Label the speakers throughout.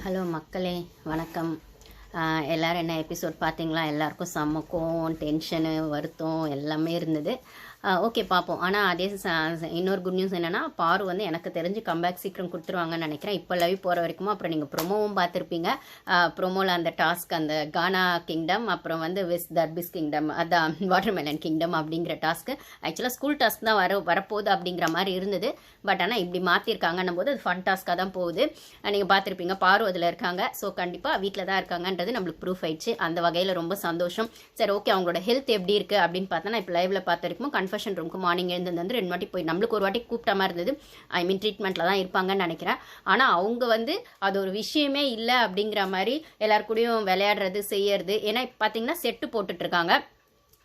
Speaker 1: Hello மக்களே, வணக்கம். எல்லோரும் என்ன எபிசோட் பார்த்தீங்களா? எல்லாருக்கும் செம்ம கோவம், டென்ஷனு, வருத்தம் எல்லாமே இருந்தது. ஓகே பார்ப்போம். ஆனால் அதே இன்னொரு குட் நியூஸ் என்னென்னா, பாரு வந்து எனக்கு தெரிஞ்சு கம்பேக் சீக்கிரம் கொடுத்துருவாங்கன்னு நினைக்கிறேன். இப்போ லைவ் போகிற வரைக்கும். அப்புறம் நீங்கள் ப்ரொமோவும் பார்த்துருப்பீங்க. ப்ரொமோவில் அந்த டாஸ்க், அந்த கானா கிங்டம், அப்புறம் வந்து வெஸ்ட் தர்பிஸ் கிங்டம், அதான் வாட்டர்மெலன் கிங்டம் அப்படிங்கிற டாஸ்க்கு ஆக்சுவலாக ஸ்கூல் டாஸ்க் தான் வரப்போகுது அப்படிங்கிற மாதிரி இருந்தது. பட் ஆனால் இப்படி மாற்றிருக்காங்கன்னும் போது அது ஃபன் டாஸ்க்காக தான் போகுது. நீங்கள் பார்த்துருப்பீங்க, பாரு அதில் இருக்காங்க. ஸோ கண்டிப்பாக வீட்டில் தான் இருக்காங்கன்றது நம்மளுக்கு ப்ரூஃப் ஆயிடுச்சு. அந்த வகையில் ரொம்ப சந்தோஷம். சரி, ஓகே, அவங்களோட ஹெல்த் எப்படி இருக்குது அப்படின்னு பார்த்தோன்னா, இப்போ லைவில் பார்த்த வரைக்கும் கன்ஃபெஷன் ரூமுக்கு மார்னிங் எழுந்து வந்து 2 வாட்டி போய் நம்மளுக்கு ஒரு வாட்டி கூப்பிட்ட மாதிரி இருந்தது. ஐ மீன் ட்ரீட்மெண்ட்டில் தான் இருப்பாங்கன்னு நினைக்கிறேன். ஆனால் அவங்க வந்து அது ஒரு விஷயமே இல்லை அப்படிங்கிற மாதிரி எல்லாரு கூடயும் விளையாடுறது செய்யறது. ஏன்னா பார்த்தீங்கன்னா செட்டு போட்டுட்ருக்காங்க.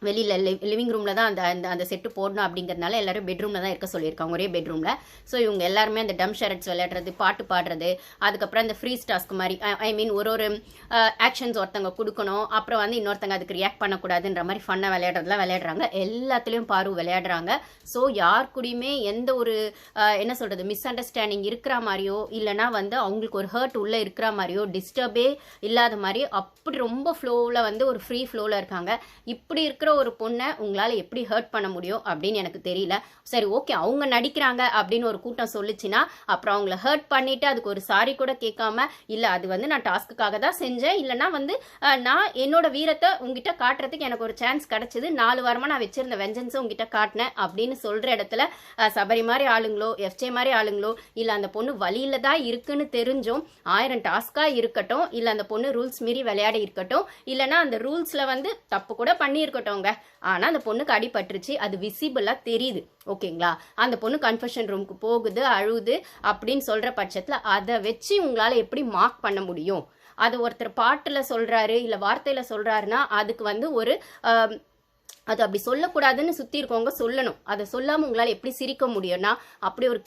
Speaker 1: வெளியில் லிவிங் ரூமில் தான் அந்த செட்டு போடணும் அப்படிங்கிறதுனால எல்லாரும் பெட்ரூமில் தான் இருக்க சொல்லியிருக்காங்க, ஒரே பெட்ரூமில். ஸோ இவங்க எல்லாருமே அந்த டம் ஷரட்ஸ் விளையாடுறது, பாட்டு பாடுறது, அதுக்கப்புறம் அந்த ஃப்ரீஸ் டாஸ்க் மாதிரி, ஐ மீன் ஒரு ஆக்ஷன்ஸ் ஒருத்தங்க கொடுக்கணும், அப்புறம் வந்து இன்னொருத்தங்க அதுக்கு ரியாக்ட் பண்ணக்கூடாதுன்ற மாதிரி ஃபன்னாக விளையாடுறதுலாம் விளையாடுறாங்க. எல்லாத்துலேயும் பாரு விளையாடுறாங்க. ஸோ யார் கூடயுமே எந்த ஒரு என்ன சொல்கிறது மிஸ் அண்டர்ஸ்டாண்டிங் இருக்கிற மாதிரியோ, இல்லைனா வந்து அவங்களுக்கு ஒரு ஹர்ட் உள்ளே இருக்கிற மாதிரியோ, டிஸ்டர்பே இல்லாத மாதிரி அப்படி ரொம்ப ஃப்ளோவில் வந்து ஒரு ஃப்ரீ ஃப்ளோவில் இருக்காங்க. இப்படி இருக்கிற ஒரு பொண்ணை உங்களால் எப்படி ஹர்ட் பண்ண முடியும் அப்படின்னு எனக்கு தெரியல. சரி, ஓகே, அவங்க நடிக்கிறாங்க அப்படின்னு ஒரு கூட்டம் சொல்லிச்சுன்னா, அப்புறம் அவங்கள ஹர்ட் பண்ணிட்டு அதுக்கு ஒரு சாரி கூட கேட்காம, இல்லை அது வந்து நான் டாஸ்க்குக்காக தான் செஞ்சேன், இல்லைனா வந்து நான் என்னோட வீரத்தை உங்ககிட்ட காட்டுறதுக்கு எனக்கு ஒரு சான்ஸ் கிடைச்சது, 4 வாரமாக நான் வச்சிருந்த வெஞ்சன்ஸை உங்ககிட்ட காட்டினேன் அப்படின்னு சொல்கிற இடத்துல சபரி மாதிரி ஆளுங்களோ, எஃப்ஜே மாதிரி ஆளுங்களோ, இல்லை அந்த பொண்ணு வழியில தான் இருக்குன்னு தெரிஞ்சும் 1000 டாஸ்க்காக இருக்கட்டும், இல்லை அந்த பொண்ணு ரூல்ஸ் மீறி விளையாட இருக்கட்டும், இல்லைனா அந்த ரூல்ஸில் வந்து தப்பு கூட பண்ணியிருக்கட்டும், ஆனா அந்த பொண்ணுக்கு அடிபட்டுருச்சு, அது விசிபிளா தெரியுது. ஓகேங்களா? அந்த பொண்ணு கன்ஃபெஷன் ரூமுக்கு போகுது, அழுகுது அப்படின்னு சொல்ற பட்சத்துல அதை வச்சு உங்களால எப்படி மார்க் பண்ண முடியும்? அது ஒருத்தர் பாட்டுல சொல்றாரு, இல்ல வார்த்தையில சொல்றாருன்னா அதுக்கு வந்து ஒரு அது அப்படி சொல்லக்கூடாதுன்னு சுத்தி இருக்கவங்க சொல்லணும். அதை சொல்லாம உங்களால எப்படி சிரிக்க முடியும்னா, அப்படி ஒரு